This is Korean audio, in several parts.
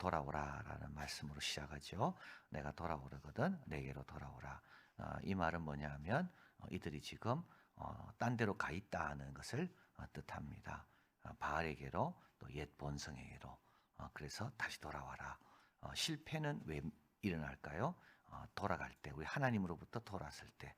돌아오라라는 말씀으로 시작하죠. 내가 돌아오려거든 내게로 돌아오라. 이 말은 뭐냐면 이들이 지금 딴 데로 가 있다는 것을 뜻합니다. 바알에게로 또 옛 본성에게로. 그래서 다시 돌아와라. 실패는 왜 일어날까요? 돌아갈 때, 우리 하나님으로부터 돌아왔을 때,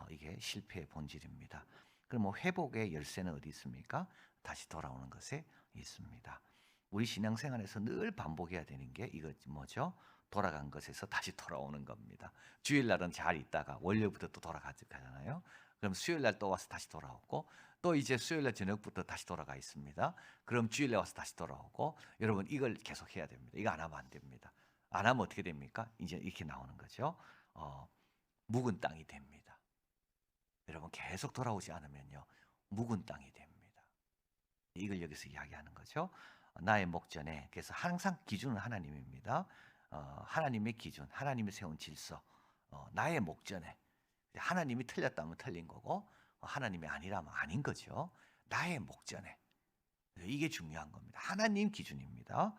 이게 실패의 본질입니다. 그럼 뭐 회복의 열쇠는 어디 있습니까? 다시 돌아오는 것에 있습니다. 우리 신앙생활에서 늘 반복해야 되는 게 이거 뭐죠? 돌아간 것에서 다시 돌아오는 겁니다. 주일날은 잘 있다가 월요일부터 또 돌아가잖아요. 그럼 수요일날 또 와서 다시 돌아오고, 또 이제 수요일날 저녁부터 다시 돌아가 있습니다. 그럼 주일에 와서 다시 돌아오고, 여러분 이걸 계속 해야 됩니다. 이거 안 하면 안 됩니다. 안 하면 어떻게 됩니까? 이제 이렇게 나오는 거죠. 묵은 땅이 됩니다. 여러분 계속 돌아오지 않으면요, 묵은 땅이 됩니다. 이걸 여기서 이야기하는 거죠. 나의 목전에. 그래서 항상 기준은 하나님입니다. 하나님의 기준, 하나님이 세운 질서. 나의 목전에. 하나님이 틀렸다면 틀린 거고, 하나님이 아니라면 아닌 거죠. 나의 목전에. 이게 중요한 겁니다. 하나님 기준입니다.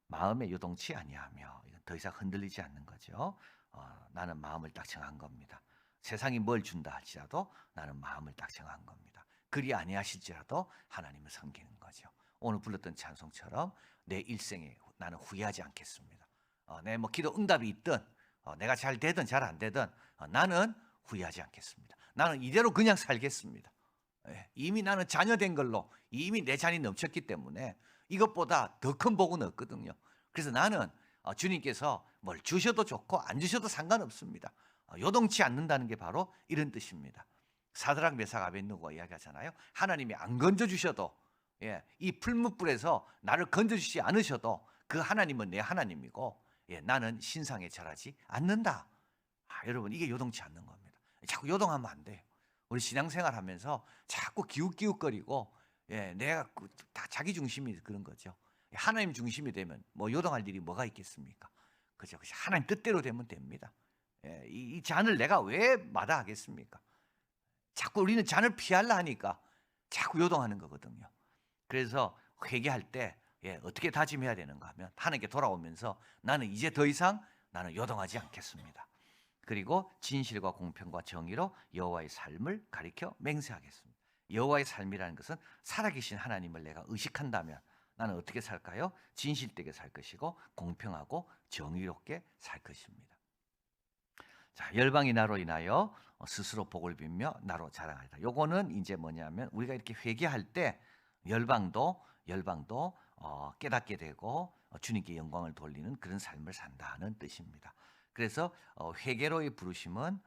마음에 요동치 아니하며, 이건 더 이상 흔들리지 않는 거죠. 나는 마음을 딱 정한 겁니다. 세상이 뭘 준다 할지라도 나는 마음을 딱 정한 겁니다. 그리 아니하실지라도 하나님을 섬기는 거죠. 오늘 불렀던 찬송처럼 내 일생에 나는 후회하지 않겠습니다. 내 뭐 기도 응답이 있든 내가 잘 되든 잘 안 되든 나는 후회하지 않겠습니다. 나는 이대로 그냥 살겠습니다. 이미 나는 자녀된 걸로 이미 내 잔이 넘쳤기 때문에 이것보다 더 큰 복은 없거든요. 그래서 나는 주님께서 뭘 주셔도 좋고 안 주셔도 상관없습니다. 요동치 않는다는 게 바로 이런 뜻입니다. 사드락 메삭 아벳느고가 이야기하잖아요. 하나님이 안 건져 주셔도, 이 풀무불에서 나를 건져 주시지 않으셔도 그 하나님은 내 하나님이고, 나는 신상에 절하지 않는다. 여러분 이게 요동치 않는 겁니다. 자꾸 요동하면 안 돼요. 우리 신앙생활 하면서 자꾸 기웃기웃거리고, 내가 다 자기 중심이 그런 거죠. 하나님 중심이 되면 뭐 요동할 일이 뭐가 있겠습니까? 그죠? 하나님 뜻대로 되면 됩니다. 이 잔을 내가 왜 마다하겠습니까? 자꾸 우리는 잔을 피하려 하니까 자꾸 요동하는 거거든요. 그래서 회개할 때 어떻게 다짐해야 되는가 하면 하나님께 돌아오면서 나는 이제 더 이상 나는 요동하지 않겠습니다. 그리고 진실과 공평과 정의로 여호와의 삶을 가리켜 맹세하겠습니다. 여호와의 삶이라는 것은 살아계신 하나님을 내가 의식한다면 나는 어떻게 살까요? 진실되게 살 것이고 공평하고 정의롭게 살 것입니다. 자, 열방이 나로 인하여 스스로 복을 빌며 나로 자랑하리라. 요거는 이제 뭐냐면 우리가 이렇게 회개할 때 열방도 깨닫게 되고 주님께 영광을 돌리는 그런 삶을 산다는 뜻입니다. 그래서 회개로의 부르심은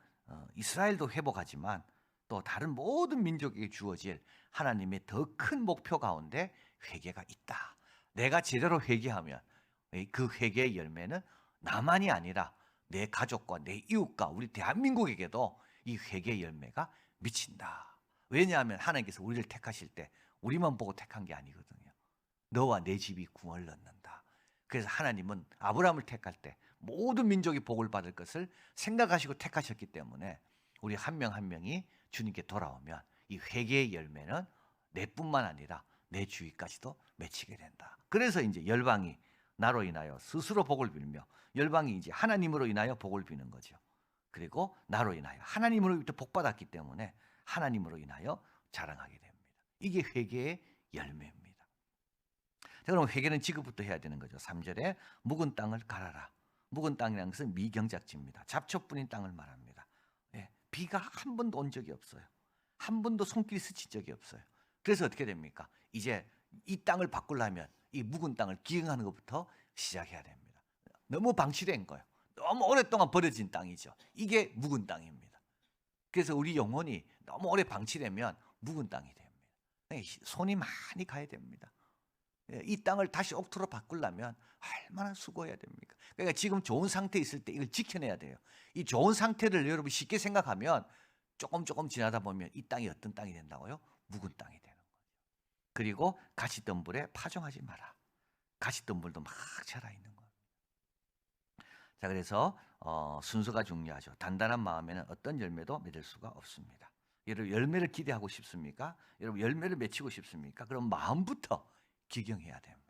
이스라엘도 회복하지만 또 다른 모든 민족에게 주어질 하나님의 더 큰 목표 가운데 회개가 있다. 내가 제대로 회개하면 그 회개의 열매는 나만이 아니라 내 가족과 내 이웃과 우리 대한민국에게도 이 회개의 열매가 미친다. 왜냐하면 하나님께서 우리를 택하실 때 우리만 보고 택한 게 아니거든요. 너와 내 집이 구원을 얻는다. 그래서 하나님은 아브라함을 택할 때 모든 민족이 복을 받을 것을 생각하시고 택하셨기 때문에 우리 한 명 한 명이 주님께 돌아오면 이 회개의 열매는 내뿐만 아니라 내 주위까지도 맺히게 된다. 그래서 이제 열방이 나로 인하여 스스로 복을 빌며, 열방이 이제 하나님으로 인하여 복을 비는 거죠. 그리고 나로 인하여 하나님으로부터 복 받았기 때문에 하나님으로 인하여 자랑하게 됩니다. 이게 회개의 열매입니다. 자, 그럼 회개는 지금부터 해야 되는 거죠. 3절에 묵은 땅을 갈아라. 묵은 땅이라는 것은 미경작지입니다. 잡초뿐인 땅을 말합니다. 비가 한 번도 온 적이 없어요. 한 번도 손길이 스친 적이 없어요. 그래서 어떻게 됩니까? 이제 이 땅을 바꾸려면 이 묵은 땅을 기경하는 것부터 시작해야 됩니다. 너무 방치된 거예요. 너무 오랫동안 버려진 땅이죠. 이게 묵은 땅입니다. 그래서 우리 영혼이 너무 오래 방치되면 묵은 땅이 됩니다. 손이 많이 가야 됩니다. 이 땅을 다시 옥토로 바꾸려면 얼마나 수고해야 됩니까? 그러니까 지금 좋은 상태에 있을 때 이걸 지켜내야 돼요. 이 좋은 상태를 여러분 쉽게 생각하면 조금 지나다 보면 이 땅이 어떤 땅이 된다고요? 묵은 땅이 되는 거예요. 그리고 가시덤불에 파종하지 마라. 가시덤불도 막 자라 있는 거예요. 자, 그래서 순서가 중요하죠. 단단한 마음에는 어떤 열매도 맺을 수가 없습니다. 여러분 열매를 기대하고 싶습니까? 여러분 열매를 맺히고 싶습니까? 그럼 마음부터 기경해야 됩니다.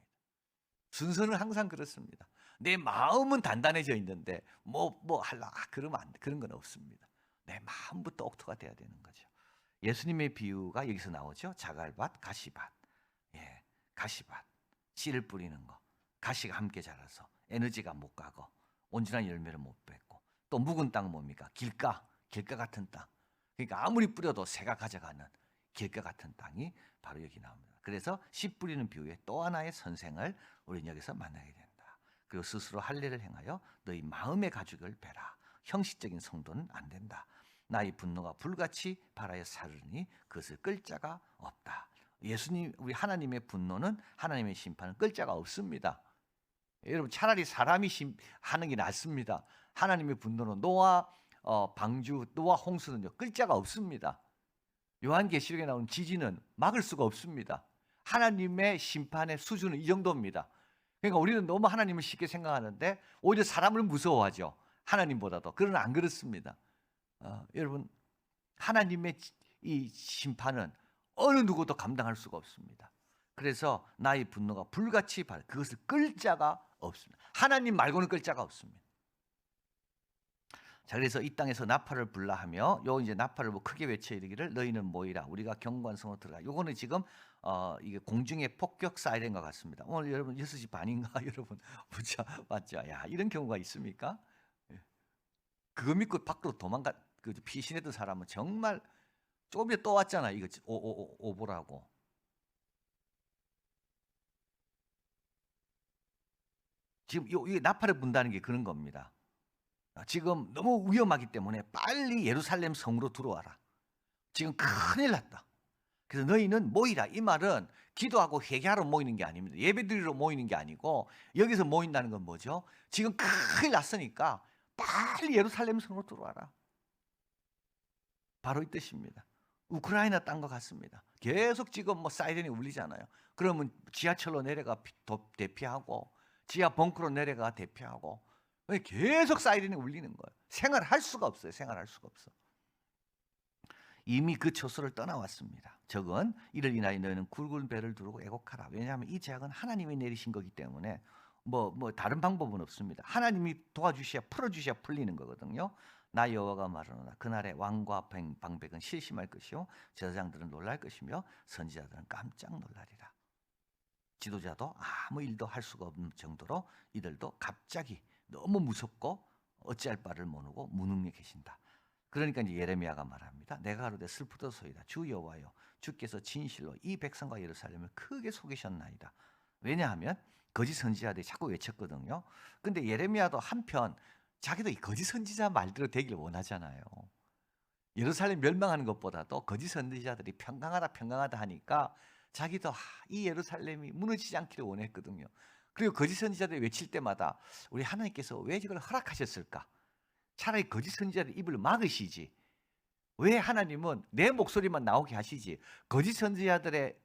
순서는 항상 그렇습니다. 내 마음은 단단해져 있는데 뭐 할라 그러면 안 돼. 그런 건 없습니다. 내 마음부터 옥토가 돼야 되는 거죠. 예수님의 비유가 여기서 나오죠. 자갈밭, 가시밭. 예, 가시밭. 씨를 뿌리는 거. 가시가 함께 자라서 에너지가 못 가고 온전한 열매를 못 맺고 또 묵은 땅은 뭡니까? 길가 같은 땅. 그러니까 아무리 뿌려도 새가 가져가는 길가 같은 땅이 바로 여기 나옵니다. 그래서 씨 뿌리는 비유의 또 하나의 선생을 우리는 여기서 만나게 된다. 그리고 스스로 할례를 행하여 너희 마음의 가죽을 베라. 형식적인 성도는 안 된다. 나의 분노가 불같이 발하여 사르니 그것을 끌 자가 없다. 예수님, 우리 하나님의 분노는, 하나님의 심판은 끌 자가 없습니다. 여러분 차라리 사람이 하는 게 낫습니다. 하나님의 분노는 노아 방주, 노아 홍수는요 끌 자가 없습니다. 요한계시록에 나오는 지진은 막을 수가 없습니다. 하나님의 심판의 수준은 이 정도입니다. 그러니까 우리는 너무 하나님을 쉽게 생각하는데 오히려 사람을 무서워하죠. 하나님보다도. 그러나 안 그렇습니다. 여러분 하나님의 이 심판은 어느 누구도 감당할 수가 없습니다. 그래서 나의 분노가 불같이 그것을 끌 자가 없습니다. 하나님 말고는 끌 자가 없습니다. 자, 그래서 이 땅에서 나팔을 불라 하며 요 이제 나팔을 뭐 크게 외쳐 이르기를 너희는 모이라 우리가 경관성으로 들어가. 요거는 지금 이게 공중의 폭격 사이렌 것 같습니다. 오늘 여러분 6시 반인가 여러분 보자 맞죠? 야, 이런 경우가 있습니까? 예. 그거 믿고 밖으로 도망가 그 피신했던 사람은 정말 조금 전에 또 왔잖아. 이거 오보라고. 지금 이게 나팔을 분다는 게 그런 겁니다. 지금 너무 위험하기 때문에 빨리 예루살렘 성으로 들어와라. 지금 큰일 났다. 그래서 너희는 모이라. 이 말은 기도하고 회개하러 모이는 게 아닙니다. 예배드리러 모이는 게 아니고 여기서 모인다는 건 뭐죠? 지금 큰일 났으니까 빨리 예루살렘 성으로 들어와라. 바로 이 뜻입니다. 우크라이나 땅과 같습니다. 계속 지금 뭐 사이렌이 울리잖아요. 그러면 지하철로 내려가 대피하고 지하 벙커로 내려가 대피하고 계속 사이렌이 울리는 거예요. 생활할 수가 없어요. 생활할 수가 없어. 이미 그 초소를 떠나왔습니다. 적은 이를 인하여 너희는 굵은 배를 두르고 애곡하라. 왜냐하면 이 제약은 하나님이 내리신 거기 때문에 뭐 다른 방법은 없습니다. 하나님이 도와주셔야 풀어주셔야 풀리는 거거든요. 나 여호와가 말하노라. 그날에 왕과 방백은 실심할 것이요 제사장들은 놀랄 것이며 선지자들은 깜짝 놀라리라. 지도자도 아무 일도 할 수가 없는 정도로 이들도 갑자기 너무 무섭고 어찌할 바를 모르고 무능력해진다. 그러니까 이제 예레미야가 말합니다. 내가 가로되 슬프도소이다. 주 여호와여 주께서 진실로 이 백성과 예루살렘을 크게 속이셨나이다. 왜냐하면 거짓 선지자들이 자꾸 외쳤거든요. 근데 예레미야도 한편 자기도 이 거짓 선지자 말대로 되길 원하잖아요. 예루살렘 멸망하는 것보다도 거짓 선지자들이 평강하다 하니까 자기도 이 예루살렘이 무너지지 않기를 원했거든요. 그리고 거짓 선지자들이 외칠 때마다 우리 하나님께서 왜 이걸 허락하셨을까? 차라리 거짓 선지자들 입을 막으시지. 왜 하나님은 내 목소리만 나오게 하시지? 거짓 선지자들에게도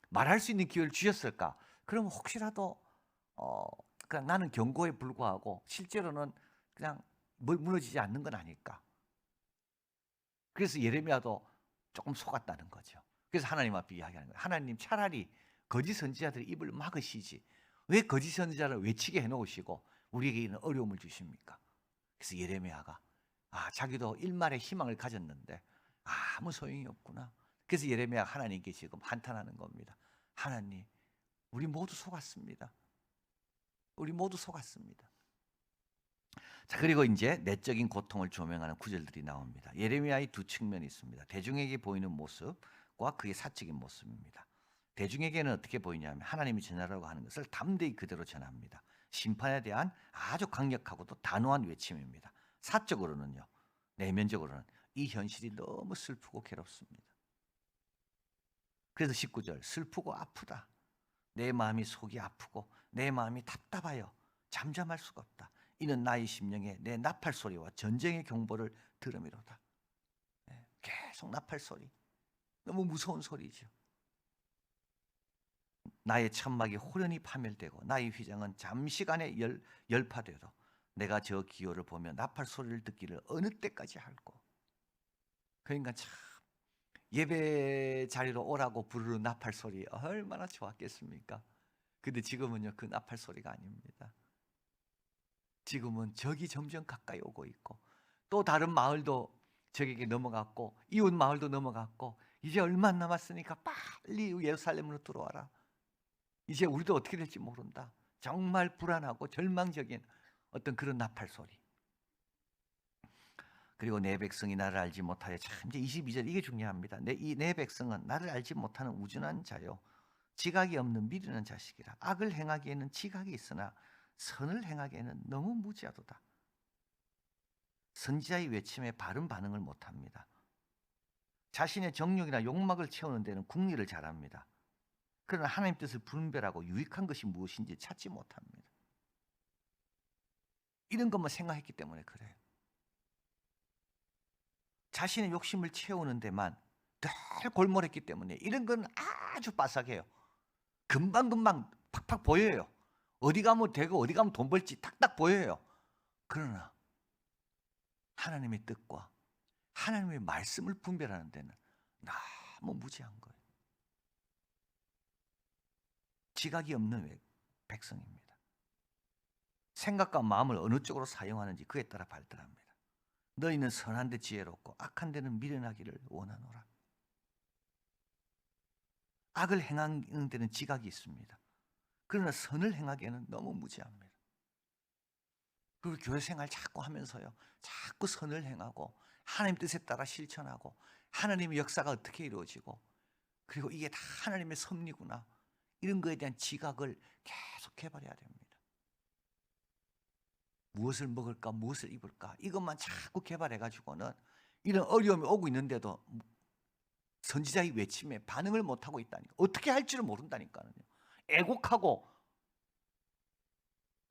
말할 수 있는 기회를 주셨을까? 그럼 혹시라도 그냥 나는 경고에 불과하고 실제로는 그냥 무너지지 않는 건 아닐까? 그래서 예레미야도 조금 속았다는 거죠. 그래서 하나님 앞에 이야기하는 거예요. 하나님 차라리 거짓 선지자들의 입을 막으시지. 왜 거짓 선지자를 외치게 해놓으시고 우리에게 이런 어려움을 주십니까? 그래서 예레미야가 자기도 일말의 희망을 가졌는데 아무 소용이 없구나. 그래서 예레미야가 하나님께 지금 한탄하는 겁니다. 하나님, 우리 모두 속았습니다. 우리 모두 속았습니다. 자, 그리고 이제 내적인 고통을 조명하는 구절들이 나옵니다. 예레미야의 두 측면이 있습니다. 대중에게 보이는 모습과 그의 사적인 모습입니다. 대중에게는 어떻게 보이냐면 하나님이 전하라고 하는 것을 담대히 그대로 전합니다. 심판에 대한 아주 강력하고도 단호한 외침입니다. 사적으로는요, 내면적으로는 이 현실이 너무 슬프고 괴롭습니다. 그래서 19절 슬프고 아프다. 내 마음이 속이 아프고 내 마음이 답답하여 잠잠할 수가 없다. 이는 나의 심령에 내 나팔 소리와 전쟁의 경보를 들음이로다. 계속 나팔 소리. 너무 무서운 소리죠. 나의 천막이 호련히 파멸되고 나의 휘장은 잠시간에 열파되도 내가 저 기호를 보며 나팔 소리를 듣기를 어느 때까지 할꼬. 그러니까 참 예배 자리로 오라고 부르는 나팔 소리 얼마나 좋았겠습니까? 근데 지금은요, 그 나팔 소리가 아닙니다. 지금은 적이 점점 가까이 오고 있고, 또 다른 마을도 적에게 넘어갔고, 이웃 마을도 넘어갔고, 이제 얼마 안 남았으니까 빨리 예루살렘으로 들어와라. 이제 우리도 어떻게 될지 모른다. 정말 불안하고 절망적인 어떤 그런 나팔 소리. 그리고 내 백성이 나를 알지 못하여, 참 이제 22절 이게 중요합니다. 내 백성은 나를 알지 못하는 우준한 자요, 지각이 없는 미련한 자식이라. 악을 행하기에는 지각이 있으나 선을 행하기에는 너무 무지하도다. 선지자의 외침에 바른 반응을 못합니다. 자신의 정욕이나 욕망을 채우는 데는 궁리를 잘합니다. 그러나 하나님 뜻을 분별하고 유익한 것이 무엇인지 찾지 못합니다. 이런 것만 생각했기 때문에 그래요. 자신의 욕심을 채우는 데만 늘 골몰했기 때문에 이런 건 아주 빠삭해요. 금방금방 팍팍 보여요. 어디 가면 되고 어디 가면 돈 벌지 탁탁 보여요. 그러나 하나님의 뜻과 하나님의 말씀을 분별하는 데는 너무 무지한 거예요. 지각이 없는 백성입니다. 생각과 마음을 어느 쪽으로 사용하는지 그에 따라 발달합니다. 너희는 선한 데 지혜롭고 악한 데는 미련하기를 원하노라. 악을 행하는 데는 지각이 있습니다. 그러나 선을 행하기에는 너무 무지합니다. 그리고 교회 생활 자꾸 하면서요, 자꾸 선을 행하고 하나님 뜻에 따라 실천하고 하나님의 역사가 어떻게 이루어지고, 그리고 이게 다 하나님의 섭리구나, 이런 거에 대한 지각을 계속 개발해야 됩니다. 무엇을 먹을까, 무엇을 입을까, 이것만 자꾸 개발해가지고는 이런 어려움이 오고 있는데도 선지자의 외침에 반응을 못하고 있다니까. 어떻게 할지를 모른다니까요. 애곡하고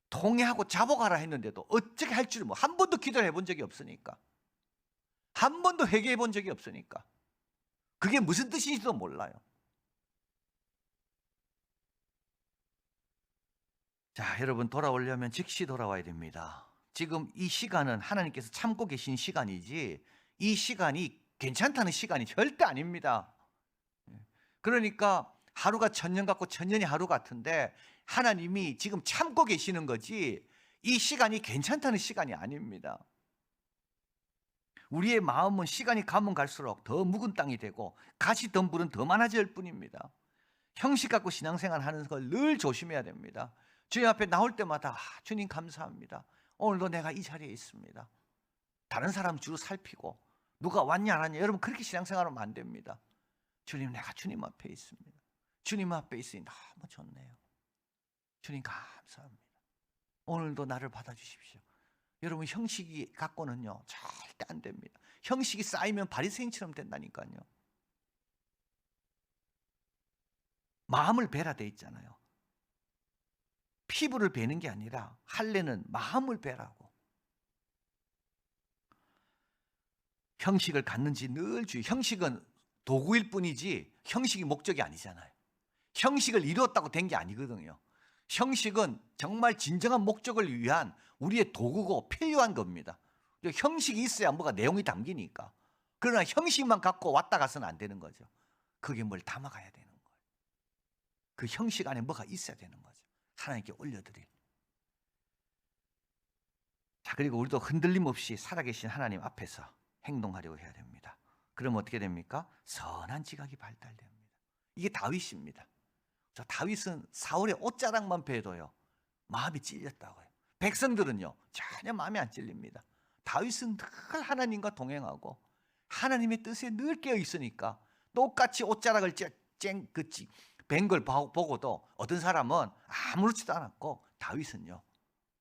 통회하고 잡아가라 했는데도 어떻게 할 줄을 한 번도 기도를 해본 적이 없으니까, 한 번도 회개해 본 적이 없으니까 그게 무슨 뜻인지도 몰라요. 자, 여러분, 돌아오려면 즉시 돌아와야 됩니다. 지금 이 시간은 하나님께서 참고 계신 시간이지 이 시간이 괜찮다는 시간이 절대 아닙니다. 그러니까 하루가 천년 같고 천년이 하루 같은데 하나님이 지금 참고 계시는 거지 이 시간이 괜찮다는 시간이 아닙니다. 우리의 마음은 시간이 가면 갈수록 더 묵은 땅이 되고 가시덤불은 더 많아질 뿐입니다. 형식 갖고 신앙생활 하는 걸 늘 조심해야 됩니다. 주님 앞에 나올 때마다 주님 감사합니다. 오늘도 내가 이 자리에 있습니다. 다른 사람 주로 살피고 누가 왔냐 안 왔냐, 여러분 그렇게 신앙생활하면 안 됩니다. 주님, 내가 주님 앞에 있습니다. 주님 앞에 있으니 너무 좋네요. 주님 감사합니다. 오늘도 나를 받아주십시오. 여러분, 형식이 갖고는요 절대 안 됩니다. 형식이 쌓이면 바리새인처럼 된다니까요. 마음을 베라 돼 있잖아요. 피부를 베는 게 아니라 할례는 마음을 베라고. 형식을 갖는지 늘 주의. 형식은 도구일 뿐이지 형식이 목적이 아니잖아요. 형식을 이루었다고 된 게 아니거든요. 형식은 정말 진정한 목적을 위한 우리의 도구고 필요한 겁니다. 형식이 있어야 뭐가 내용이 담기니까. 그러나 형식만 갖고 왔다 가서는 안 되는 거죠. 그게 뭘 담아가야 되는 거예요. 그 형식 안에 뭐가 있어야 되는 거죠. 하나님께 올려드릴. 자, 그리고 우리도 흔들림 없이 살아계신 하나님 앞에서 행동하려고 해야 됩니다. 그럼 어떻게 됩니까? 선한 지각이 발달됩니다. 이게 다윗입니다. 저 다윗은 사울의 옷자락만 베도요 마음이 찔렸다고요. 백성들은요 전혀 마음이 안 찔립니다. 다윗은 늘 하나님과 동행하고 하나님의 뜻에 늘 깨어 있으니까 똑같이 옷자락을 벤 걸 보고도 어떤 사람은 아무렇지도 않았고 다윗은요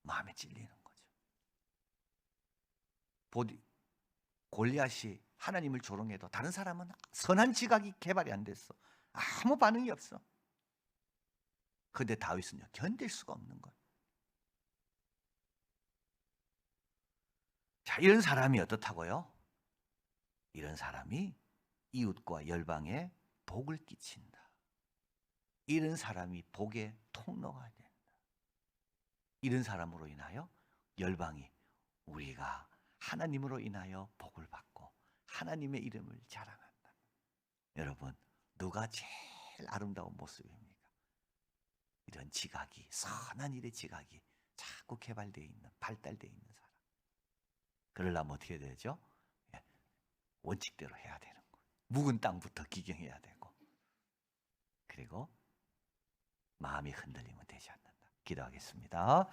마음에 찔리는 거죠. 골리앗이 하나님을 조롱해도 다른 사람은 선한 지각이 개발이 안 됐어. 아무 반응이 없어. 그런데 다윗은요 견딜 수가 없는 거예요. 자, 이런 사람이 어떻다고요? 이런 사람이 이웃과 열방에 복을 끼친다. 이런 사람이 복의 통로가 된다. 이런 사람으로 인하여 열방이 우리가 하나님으로 인하여 복을 받고 하나님의 이름을 자랑한다. 여러분, 누가 제일 아름다운 모습입니까? 이런 지각이, 선한 일의 지각이 자꾸 개발되어 있는, 발달되어 있는 사람. 그러려면 어떻게 되죠? 예, 원칙대로 해야 되는 거예요. 묵은 땅부터 기경해야 되고, 그리고 마음이 흔들리면 되지 않는다. 기도하겠습니다.